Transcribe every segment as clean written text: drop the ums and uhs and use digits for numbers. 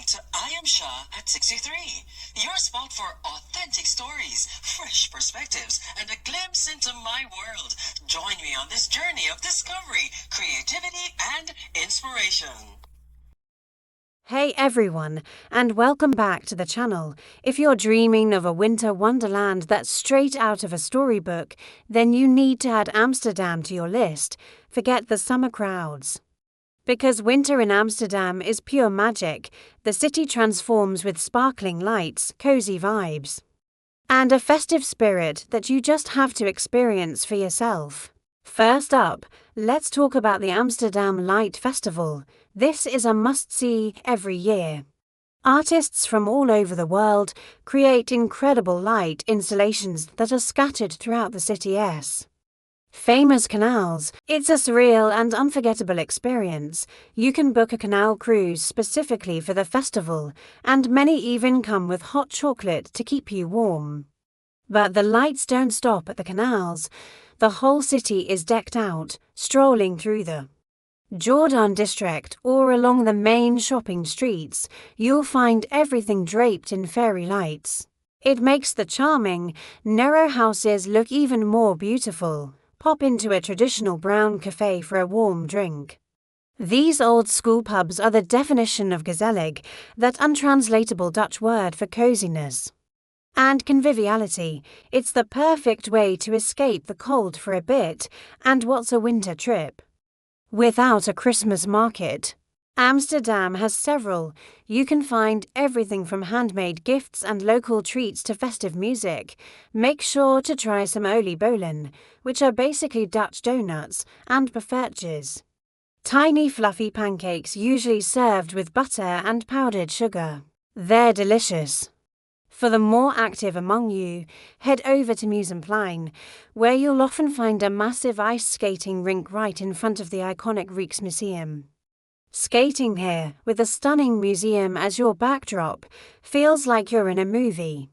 to I Am Shah at 63, your spot for authentic stories, fresh perspectives, and a glimpse into my world. Join me on this journey of discovery, creativity, and inspiration. Hey everyone, and welcome back to the channel. If you're dreaming of a winter wonderland that's straight out of a storybook, then you need to add Amsterdam to your list. Forget the summer crowds. Because winter in Amsterdam is pure magic, the city transforms with sparkling lights, cozy vibes, and a festive spirit that you just have to experience for yourself. First up, let's talk about the Amsterdam Light Festival. This is a must-see every year. Artists from all over the world create incredible light installations that are scattered throughout the city's famous canals. It's a surreal and unforgettable experience. You can book a canal cruise specifically for the festival, and many even come with hot chocolate to keep you warm. But the lights don't stop at the canals. The whole city is decked out, strolling through the Jordan district or along the main shopping streets. You'll find everything draped in fairy lights. It makes the charming, narrow houses look even more beautiful. Pop into a traditional brown cafe for a warm drink. These old-school pubs are the definition of gezellig, that untranslatable Dutch word for coziness and conviviality. It's the perfect way to escape the cold for a bit, and what's a winter trip without a Christmas market? Amsterdam has several. You can find everything from handmade gifts and local treats to festive music. Make sure to try some oliebollen, which are basically Dutch donuts, and poffertjes, tiny fluffy pancakes usually served with butter and powdered sugar. They're delicious. For the more active among you, head over to Museumplein, where you'll often find a massive ice skating rink right in front of the iconic Rijksmuseum. Skating here, with a stunning museum as your backdrop, feels like you're in a movie.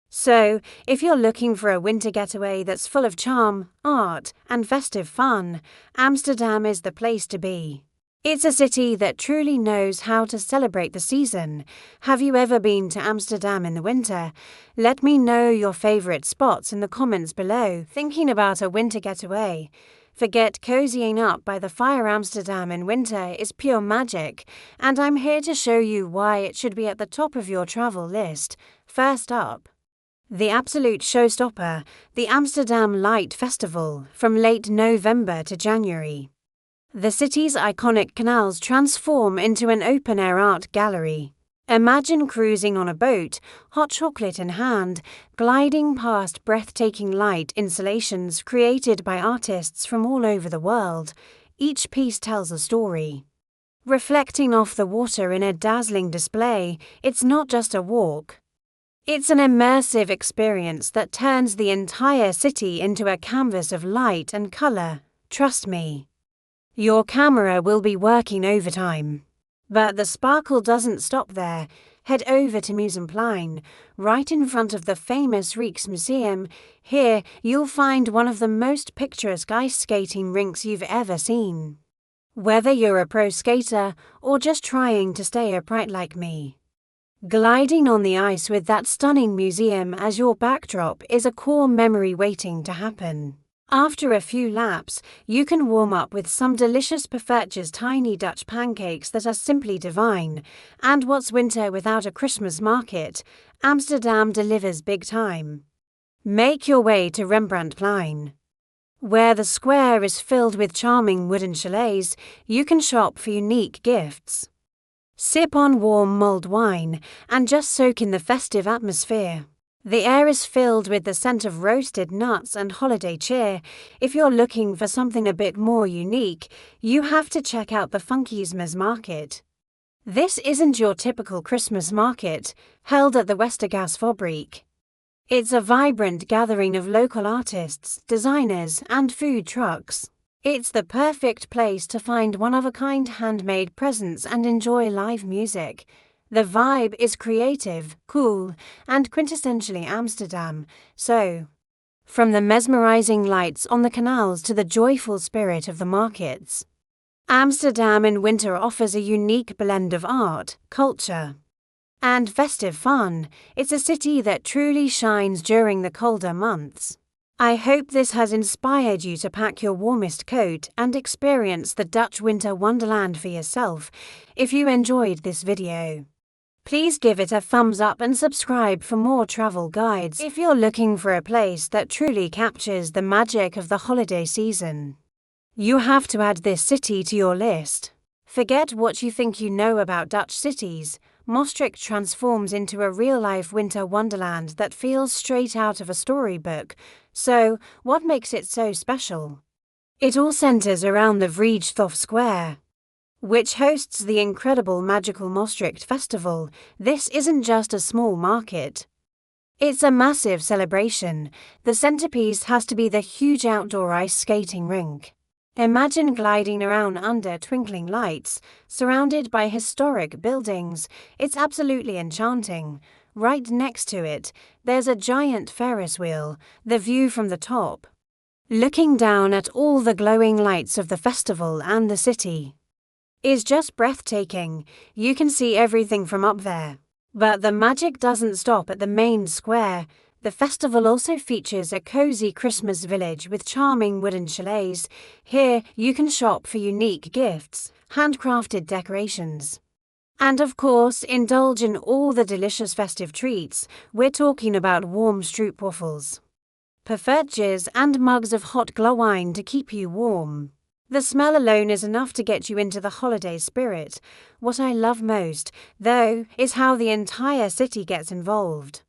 So, if you're looking for a winter getaway that's full of charm, art, and festive fun, Amsterdam is the place to be. It's a city that truly knows how to celebrate the season. Have you ever been to Amsterdam in the winter? Let me know your favorite spots in the comments below. Thinking about a winter getaway? Forget cozying up by the fire. Amsterdam in winter is pure magic, and I'm here to show you why it should be at the top of your travel list. First up, the absolute showstopper, the Amsterdam Light Festival, from late November to January. The city's iconic canals transform into an open-air art gallery. Imagine cruising on a boat, hot chocolate in hand, gliding past breathtaking light installations created by artists from all over the world. Each piece tells a story. Reflecting off the water in a dazzling display, it's not just a walk. It's an immersive experience that turns the entire city into a canvas of light and color. Trust me, your camera will be working overtime. But the sparkle doesn't stop there. Head over to Museumplein, right in front of the famous Rijksmuseum. Here, you'll find one of the most picturesque ice skating rinks you've ever seen. Whether you're a pro skater or just trying to stay upright like me, gliding on the ice with that stunning museum as your backdrop is a core memory waiting to happen. After a few laps, you can warm up with some delicious poffertjes, tiny Dutch pancakes that are simply divine. And what's winter without a Christmas market? Amsterdam delivers big time. Make your way to Rembrandtplein, where the square is filled with charming wooden chalets. You can shop for unique gifts, sip on warm mulled wine, and just soak in the festive atmosphere. The air is filled with the scent of roasted nuts and holiday cheer. If you're looking for something a bit more unique, you have to check out the Funkismas market. This isn't your typical Christmas market, held at the Westergasfabriek. It's a vibrant gathering of local artists, designers, and food trucks. It's the perfect place to find one-of-a-kind handmade presents and enjoy live music. The vibe is creative, cool, and quintessentially Amsterdam. So, from the mesmerizing lights on the canals to the joyful spirit of the markets, Amsterdam in winter offers a unique blend of art, culture, And festive fun. It's a city that truly shines during the colder months. I hope this has inspired you to pack your warmest coat and experience the Dutch winter wonderland for yourself. If you enjoyed this video, please give it a thumbs up and subscribe for more travel guides if you're looking for a place that truly captures the magic of the holiday season. You have to add this city to your list. Forget what you think you know about Dutch cities. Maastricht transforms into a real-life winter wonderland that feels straight out of a storybook. So, what makes it so special? It all centers around the Vrijthof Square, which hosts the incredible magical Maastricht Festival. This isn't just a small market. It's a massive celebration. The centerpiece has to be the huge outdoor ice skating rink. Imagine gliding around under twinkling lights, surrounded by historic buildings. It's absolutely enchanting. Right next to it, there's a giant Ferris wheel. The view from the top, looking down at all the glowing lights of the festival and the city, is just breathtaking. You can see everything from up there. But the magic doesn't stop at the main square. The festival also features a cozy Christmas village with charming wooden chalets. Here, you can shop for unique gifts, handcrafted decorations, and of course, indulge in all the delicious festive treats. We're talking about warm stroopwafels, poffertjes, and mugs of hot glühwein to keep you warm. The smell alone is enough to get you into the holiday spirit. What I love most, though, is how the entire city gets involved.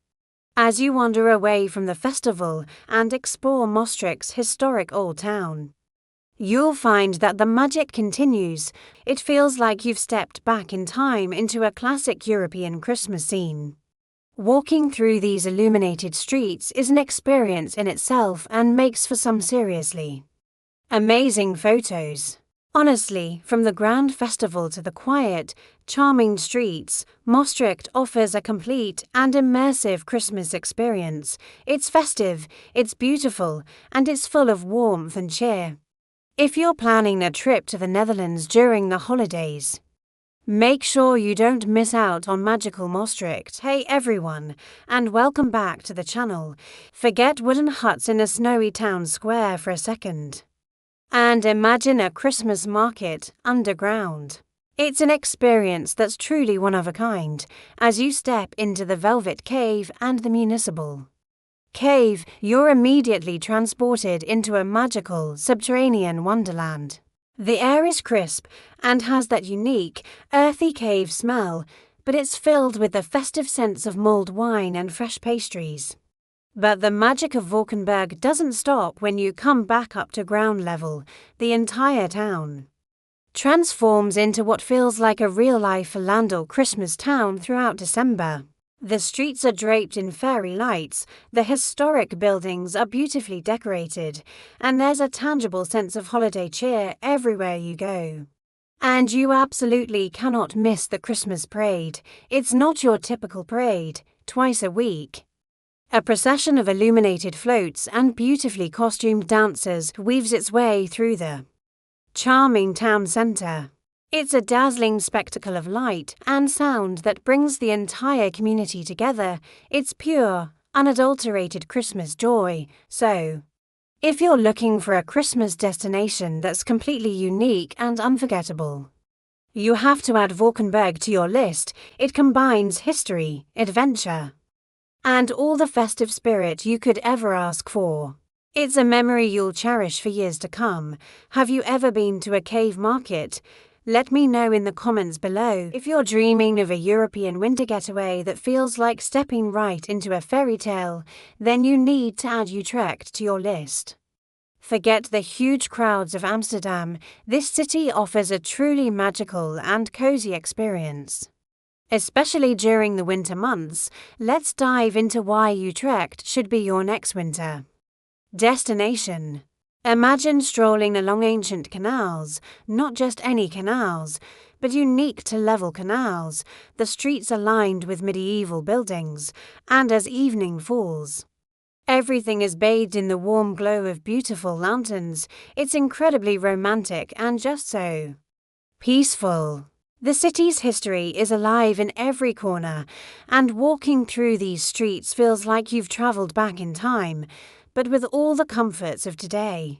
As you wander away from the festival and explore Maastricht's historic old town, you'll find that the magic continues. It feels like you've stepped back in time into a classic European Christmas scene. Walking through these illuminated streets is an experience in itself and makes for some seriously amazing photos. Honestly, from the grand festival to the quiet, charming streets, Maastricht offers a complete and immersive Christmas experience. It's festive, it's beautiful, and it's full of warmth and cheer. If you're planning a trip to the Netherlands during the holidays, make sure you don't miss out on magical Maastricht. Hey everyone, and welcome back to the channel. Forget wooden huts in a snowy town square for a second, and imagine a Christmas market underground. It's an experience that's truly one of a kind. As you step into the Velvet Cave and the Municipal Cave, you're immediately transported into a magical subterranean wonderland. The air is crisp and has that unique, earthy cave smell, but it's filled with the festive scents of mulled wine and fresh pastries. But the magic of Valkenburg doesn't stop when you come back up to ground level. The entire town transforms into what feels like a real-life Landal Christmas town throughout December. The streets are draped in fairy lights, the historic buildings are beautifully decorated, and there's a tangible sense of holiday cheer everywhere you go. And you absolutely cannot miss the Christmas parade. It's not your typical parade, twice a week. A procession of illuminated floats and beautifully costumed dancers weaves its way through the charming town centre. It's a dazzling spectacle of light and sound that brings the entire community together. It's pure, unadulterated Christmas joy. So, if you're looking for a Christmas destination that's completely unique and unforgettable, you have to add Valkenburg to your list. It combines history, adventure, and all the festive spirit you could ever ask for. It's a memory you'll cherish for years to come. Have you ever been to a cave market? Let me know in the comments below. If you're dreaming of a European winter getaway that feels like stepping right into a fairy tale, then you need to add Utrecht to your list. Forget the huge crowds of Amsterdam. This city offers a truly magical and cozy experience, especially during the winter months. Let's dive into why Utrecht should be your next winter destination. Imagine strolling along ancient canals, not just any canals, but unique to level canals. The streets are lined with medieval buildings, and as evening falls, everything is bathed in the warm glow of beautiful lanterns. It's incredibly romantic and just so peaceful. The city's history is alive in every corner, and walking through these streets feels like you've travelled back in time, but with all the comforts of today.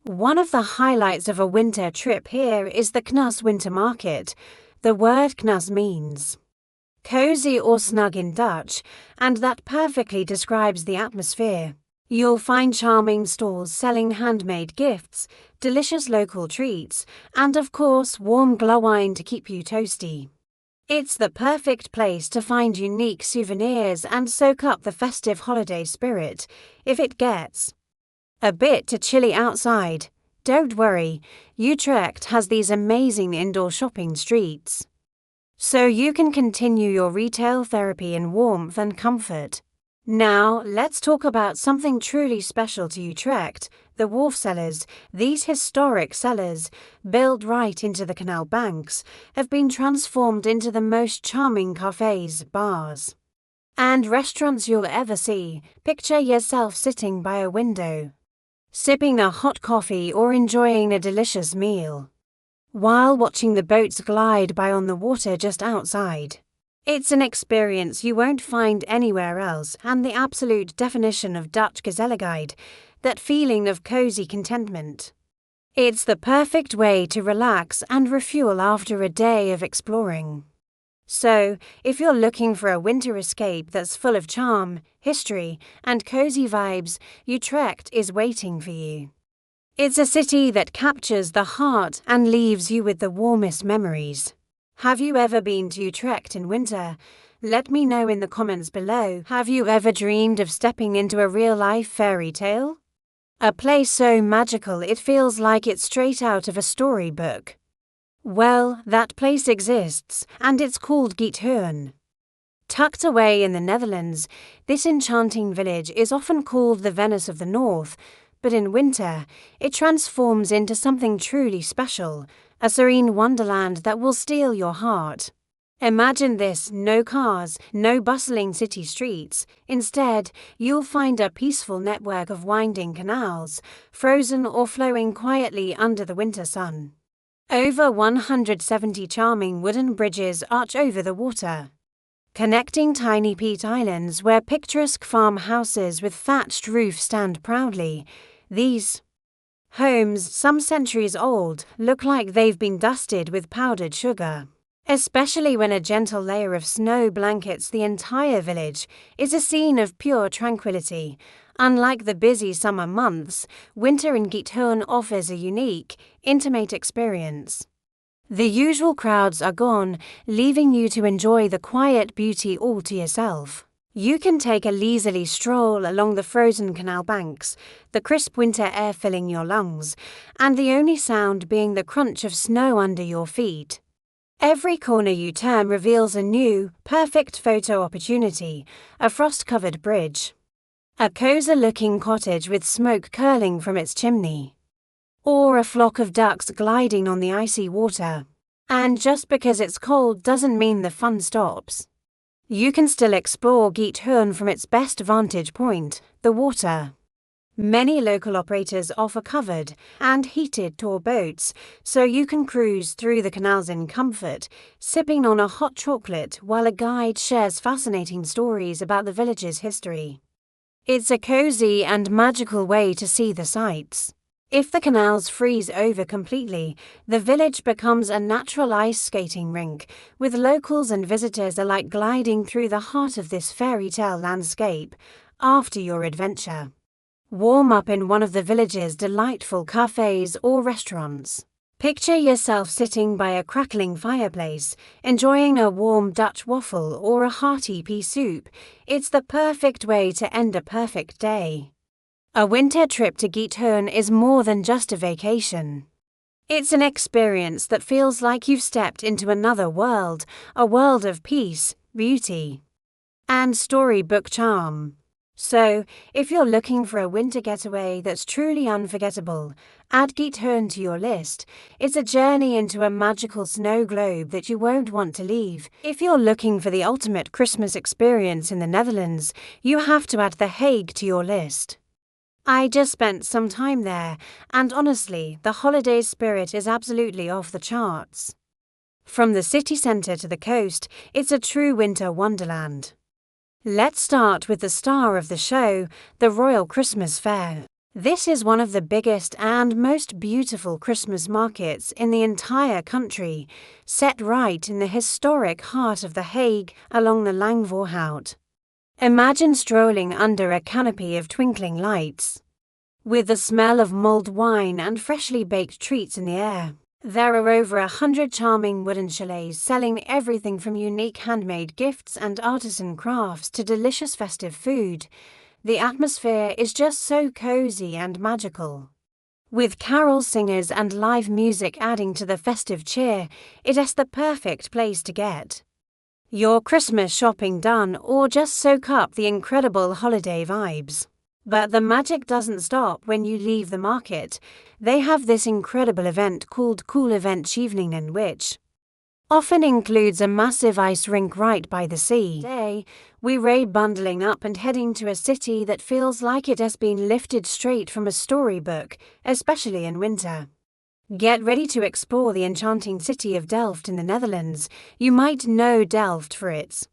One of the highlights of a winter trip here is the Knus Winter Market. The word Knus means cozy or snug in Dutch, and that perfectly describes the atmosphere. You'll find charming stalls selling handmade gifts, delicious local treats, and of course warm glühwein to keep you toasty. It's the perfect place to find unique souvenirs and soak up the festive holiday spirit. If it gets a bit too chilly outside, don't worry, Utrecht has these amazing indoor shopping streets. So you can continue your retail therapy in warmth and comfort. Now, let's talk about something truly special to Utrecht, the wharf cellars. These historic cellars, built right into the canal banks, have been transformed into the most charming cafés, bars, and restaurants you'll ever see. Picture yourself sitting by a window, sipping a hot coffee or enjoying a delicious meal, while watching the boats glide by on the water just outside. It's an experience you won't find anywhere else, and the absolute definition of Dutch gezelligheid, that feeling of cozy contentment. It's the perfect way to relax and refuel after a day of exploring. So, if you're looking for a winter escape that's full of charm, history, and cozy vibes, Utrecht is waiting for you. It's a city that captures the heart and leaves you with the warmest memories. Have you ever been to Utrecht in winter? Let me know in the comments below. Have you ever dreamed of stepping into a real-life fairy tale? A place so magical it feels like it's straight out of a storybook. Well, that place exists, and it's called Giethoorn. Tucked away in the Netherlands, this enchanting village is often called the Venice of the North, but in winter, it transforms into something truly special. A serene wonderland that will steal your heart. Imagine this: no cars, no bustling city streets. Instead, you'll find a peaceful network of winding canals, frozen or flowing quietly under the winter sun. Over 170 charming wooden bridges arch over the water, connecting tiny peat islands where picturesque farmhouses with thatched roofs stand proudly. These homes, some centuries old, look like they've been dusted with powdered sugar. Especially when a gentle layer of snow blankets the entire village, it's a scene of pure tranquility. Unlike the busy summer months, winter in Giethoorn offers a unique, intimate experience. The usual crowds are gone, leaving you to enjoy the quiet beauty all to yourself. You can take a leisurely stroll along the frozen canal banks, the crisp winter air filling your lungs, and the only sound being the crunch of snow under your feet. Every corner you turn reveals a new, perfect photo opportunity: a frost-covered bridge, a cozy-looking cottage with smoke curling from its chimney, or a flock of ducks gliding on the icy water. And just because it's cold doesn't mean the fun stops. You can still explore Giethoorn from its best vantage point, the water. Many local operators offer covered and heated tour boats, so you can cruise through the canals in comfort, sipping on a hot chocolate while a guide shares fascinating stories about the village's history. It's a cozy and magical way to see the sights. If the canals freeze over completely, the village becomes a natural ice skating rink, with locals and visitors alike gliding through the heart of this fairy tale landscape. After your adventure, warm up in one of the village's delightful cafés or restaurants. Picture yourself sitting by a crackling fireplace, enjoying a warm Dutch waffle or a hearty pea soup. It's the perfect way to end a perfect day. A winter trip to Giethoorn is more than just a vacation. It's an experience that feels like you've stepped into another world, a world of peace, beauty, and storybook charm. So, if you're looking for a winter getaway that's truly unforgettable, add Giethoorn to your list. It's a journey into a magical snow globe that you won't want to leave. If you're looking for the ultimate Christmas experience in the Netherlands, you have to add The Hague to your list. I just spent some time there, and honestly, the holiday spirit is absolutely off the charts. From the city centre to the coast, it's a true winter wonderland. Let's start with the star of the show, the Royal Christmas Fair. This is one of the biggest and most beautiful Christmas markets in the entire country, set right in the historic heart of The Hague along the Langvoorhout. Imagine strolling under a canopy of twinkling lights, with the smell of mulled wine and freshly baked treats in the air. There are over 100 charming wooden chalets selling everything from unique handmade gifts and artisan crafts to delicious festive food. The atmosphere is just so cozy and magical. With carol singers and live music adding to the festive cheer, it is the perfect place to get your Christmas shopping done or just soak up the incredible holiday vibes. But the magic doesn't stop when you leave the market. They have this incredible event called Cool Event Scheveningen, which often includes a massive ice rink right by the sea. Today, we rate bundling up and heading to a city that feels like it has been lifted straight from a storybook, especially in winter. Get ready to explore the enchanting city of Delft in the Netherlands. You might know Delft for its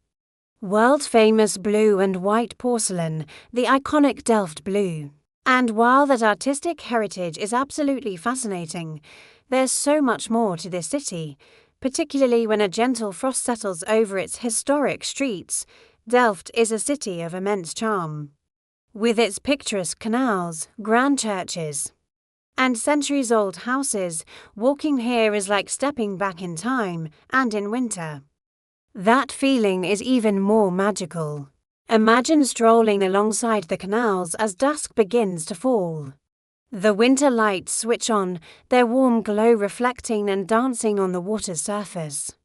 world-famous blue and white porcelain, the iconic Delft blue. And while that artistic heritage is absolutely fascinating, there's so much more to this city, particularly when a gentle frost settles over its historic streets. Delft is a city of immense charm. With its picturesque canals, grand churches, and centuries-old houses, walking here is like stepping back in time, and in winter, that feeling is even more magical. Imagine strolling alongside the canals as dusk begins to fall. The winter lights switch on, their warm glow reflecting and dancing on the water's surface.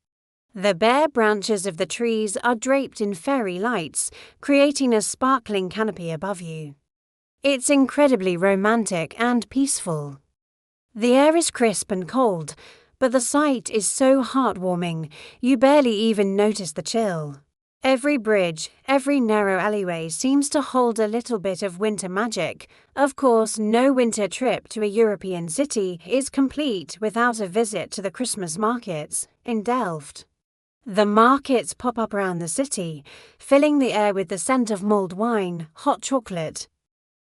The bare branches of the trees are draped in fairy lights, creating a sparkling canopy above you. It's incredibly romantic and peaceful. The air is crisp and cold, but the sight is so heartwarming, you barely even notice the chill. Every bridge, every narrow alleyway seems to hold a little bit of winter magic. Of course, no winter trip to a European city is complete without a visit to the Christmas markets in Delft. The markets pop up around the city, filling the air with the scent of mulled wine, hot chocolate,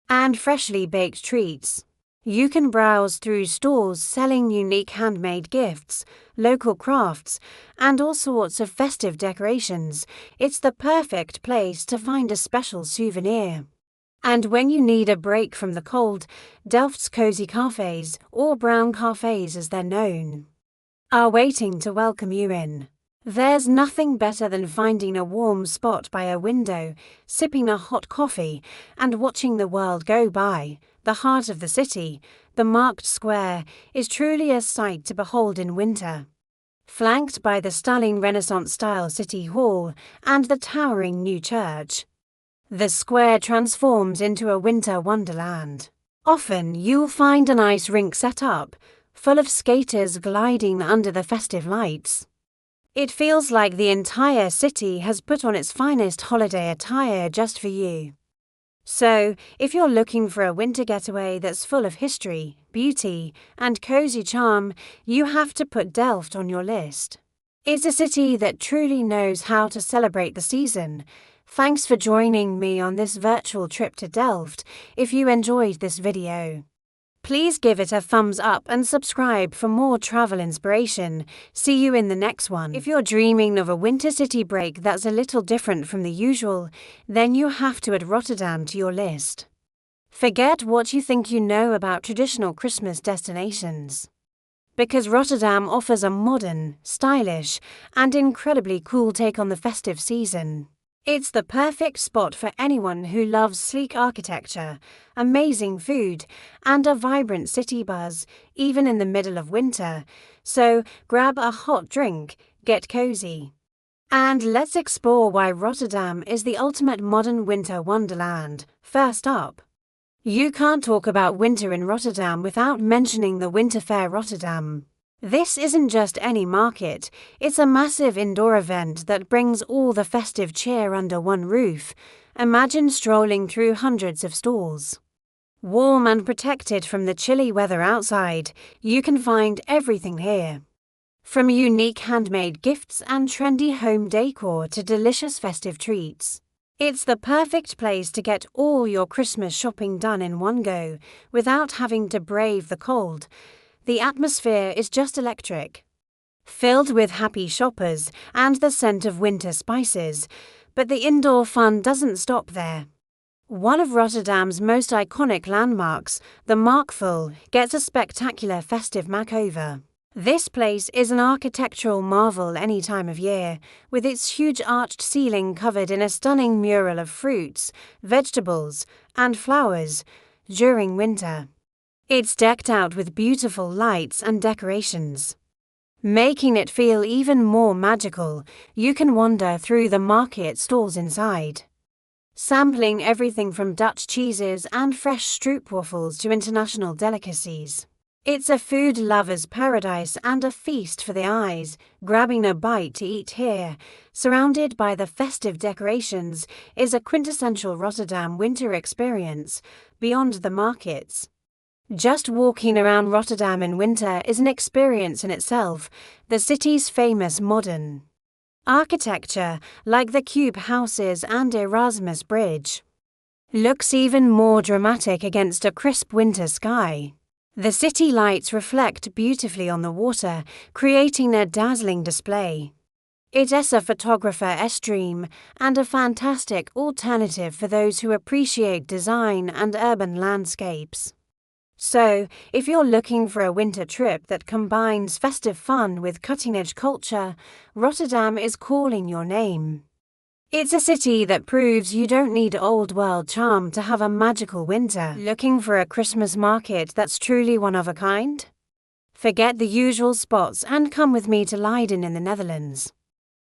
and freshly baked treats. You can browse through stores selling unique handmade gifts, local crafts, and all sorts of festive decorations. It's the perfect place to find a special souvenir. And when you need a break from the cold, Delft's cozy cafés, or brown cafés as they're known, are waiting to welcome you in. There's nothing better than finding a warm spot by a window, sipping a hot coffee, and watching the world go by. The heart of the city, the marked square, is truly a sight to behold in winter. Flanked by the stunning Renaissance-style City Hall and the towering new church, the square transforms into a winter wonderland. Often you'll find an ice rink set up, full of skaters gliding under the festive lights. It feels like the entire city has put on its finest holiday attire just for you. So, if you're looking for a winter getaway that's full of history, beauty, and cozy charm, you have to put Delft on your list. It's a city that truly knows how to celebrate the season. Thanks for joining me on this virtual trip to Delft. If you enjoyed this video, please give it a thumbs up and subscribe for more travel inspiration. See you in the next one. If you're dreaming of a winter city break that's a little different from the usual, then you have to add Rotterdam to your list. Forget what you think you know about traditional Christmas destinations, because Rotterdam offers a modern, stylish, and incredibly cool take on the festive season. It's the perfect spot for anyone who loves sleek architecture, amazing food, and a vibrant city buzz, even in the middle of winter. So grab a hot drink, get cozy, and let's explore why Rotterdam is the ultimate modern winter wonderland. First up, you can't talk about winter in Rotterdam without mentioning the Winter Fair Rotterdam. This isn't just any market, it's a massive indoor event that brings all the festive cheer under one roof. Imagine strolling through hundreds of stalls. Warm and protected from the chilly weather outside, you can find everything here. From unique handmade gifts and trendy home decor to delicious festive treats. It's the perfect place to get all your Christmas shopping done in one go without having to brave the cold. The atmosphere is just electric, filled with happy shoppers and the scent of winter spices, but the indoor fun doesn't stop there. One of Rotterdam's most iconic landmarks, the Marktville, gets a spectacular festive makeover. This place is an architectural marvel any time of year, with its huge arched ceiling covered in a stunning mural of fruits, vegetables, and flowers during winter. It's decked out with beautiful lights and decorations, making it feel even more magical. You can wander through the market stalls inside, sampling everything from Dutch cheeses and fresh stroopwafels to international delicacies. It's a food lover's paradise and a feast for the eyes. Grabbing a bite to eat here, surrounded by the festive decorations, is a quintessential Rotterdam winter experience beyond the markets. Just walking around Rotterdam in winter is an experience in itself. The city's famous modern architecture, like the cube houses and Erasmus Bridge, looks even more dramatic against a crisp winter sky. The city lights reflect beautifully on the water, creating a dazzling display. It's a photographer's dream and a fantastic alternative for those who appreciate design and urban landscapes. So, if you're looking for a winter trip that combines festive fun with cutting-edge culture, Rotterdam is calling your name. It's a city that proves you don't need old-world charm to have a magical winter. Looking for a Christmas market that's truly one of a kind? Forget the usual spots and come with me to Leiden in the Netherlands.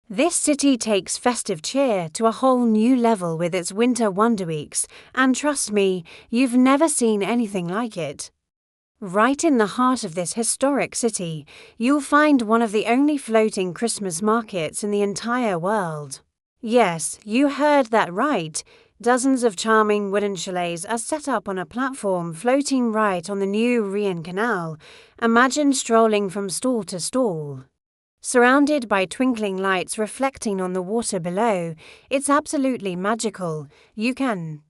This city takes festive cheer to a whole new level with its winter wonder weeks, and trust me, you've never seen anything like it. Right in the heart of this historic city, you'll find one of the only floating Christmas markets in the entire world. Yes, you heard that right. Dozens of charming wooden chalets are set up on a platform floating right on the new Rijn Canal. Imagine strolling from stall to stall, surrounded by twinkling lights reflecting on the water below. It's absolutely magical. You can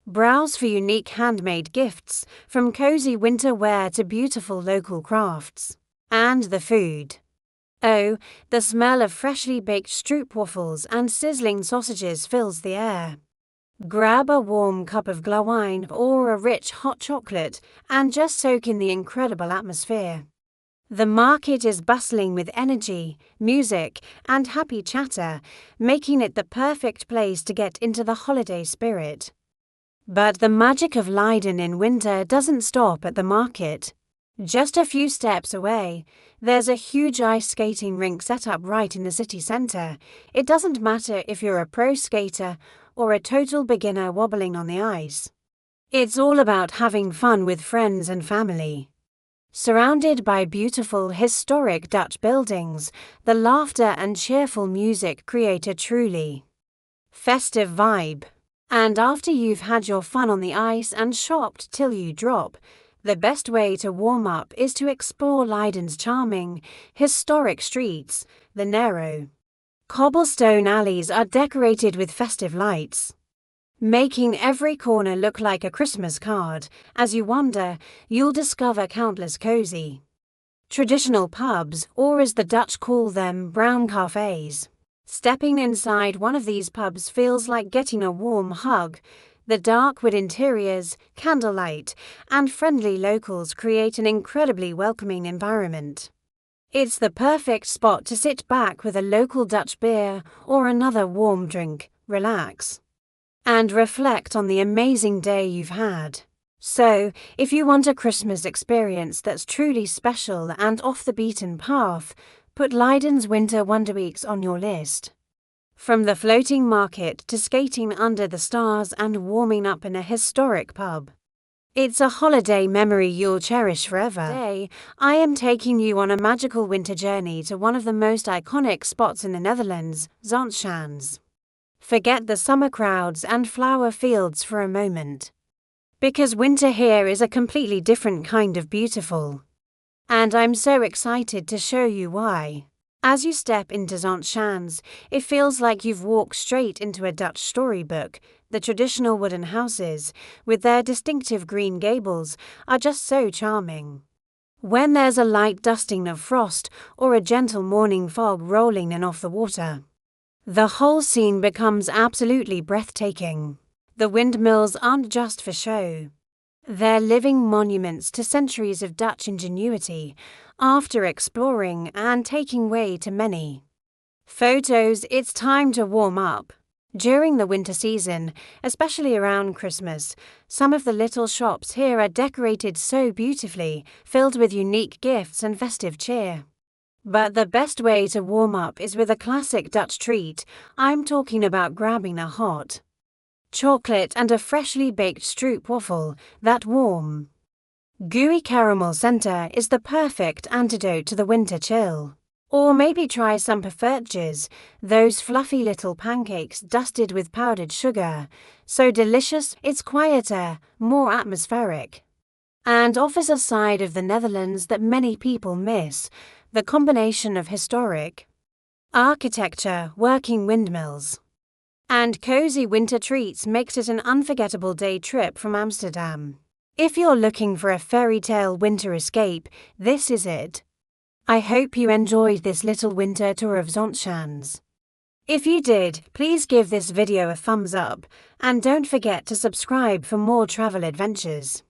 browse for unique handmade gifts, from cozy winter wear to beautiful local crafts. And the food. Oh, the smell of freshly baked stroopwafels and sizzling sausages fills the air. Grab a warm cup of glühwein or a rich hot chocolate and just soak in the incredible atmosphere. The market is bustling with energy, music, and happy chatter, making it the perfect place to get into the holiday spirit. But the magic of Leiden in winter doesn't stop at the market. Just a few steps away, there's a huge ice skating rink set up right in the city centre. It doesn't matter if you're a pro skater or a total beginner wobbling on the ice. It's all about having fun with friends and family. Surrounded by beautiful historic Dutch buildings, the laughter and cheerful music create a truly festive vibe. And after you've had your fun on the ice and shopped till you drop, the best way to warm up is to explore Leiden's charming, historic streets. The narrow cobblestone alleys are decorated with festive lights, making every corner look like a Christmas card. As you wander, you'll discover countless cozy, traditional pubs, or as the Dutch call them, brown cafés. Stepping inside one of these pubs feels like getting a warm hug. The dark wood interiors, candlelight, and friendly locals create an incredibly welcoming environment. It's the perfect spot to sit back with a local Dutch beer or another warm drink, relax, and reflect on the amazing day you've had. So, if you want a Christmas experience that's truly special and off the beaten path, put Leiden's Winter Wonder Weeks on your list. From the floating market to skating under the stars and warming up in a historic pub, it's a holiday memory you'll cherish forever. Today, I am taking you on a magical winter journey to one of the most iconic spots in the Netherlands, Zandschans. Forget the summer crowds and flower fields for a moment, because winter here is a completely different kind of beautiful. And I'm so excited to show you why. As you step into Zonshan's, it feels like you've walked straight into a Dutch storybook. The traditional wooden houses, with their distinctive green gables, are just so charming. When there's a light dusting of frost or a gentle morning fog rolling in off the water, the whole scene becomes absolutely breathtaking. The windmills aren't just for show. They're living monuments to centuries of Dutch ingenuity, after exploring and taking way to many. Photos, it's time to warm up. During the winter season, especially around Christmas, some of the little shops here are decorated so beautifully, filled with unique gifts and festive cheer. But the best way to warm up is with a classic Dutch treat. I'm talking about grabbing a hot chocolate and a freshly baked stroop waffle, that warm, gooey caramel center is the perfect antidote to the winter chill. Or maybe try some poffertjes, those fluffy little pancakes dusted with powdered sugar. So delicious, it's quieter, more atmospheric. And offers a side of the Netherlands that many people miss, the combination of historic architecture, working windmills, and cozy winter treats makes it an unforgettable day trip from Amsterdam. If you're looking for a fairy tale winter escape, this is it. I hope you enjoyed this little winter tour of Zonshan's. If you did, please give this video a thumbs up, and don't forget to subscribe for more travel adventures.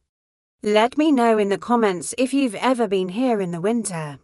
Let me know in the comments if you've ever been here in the winter.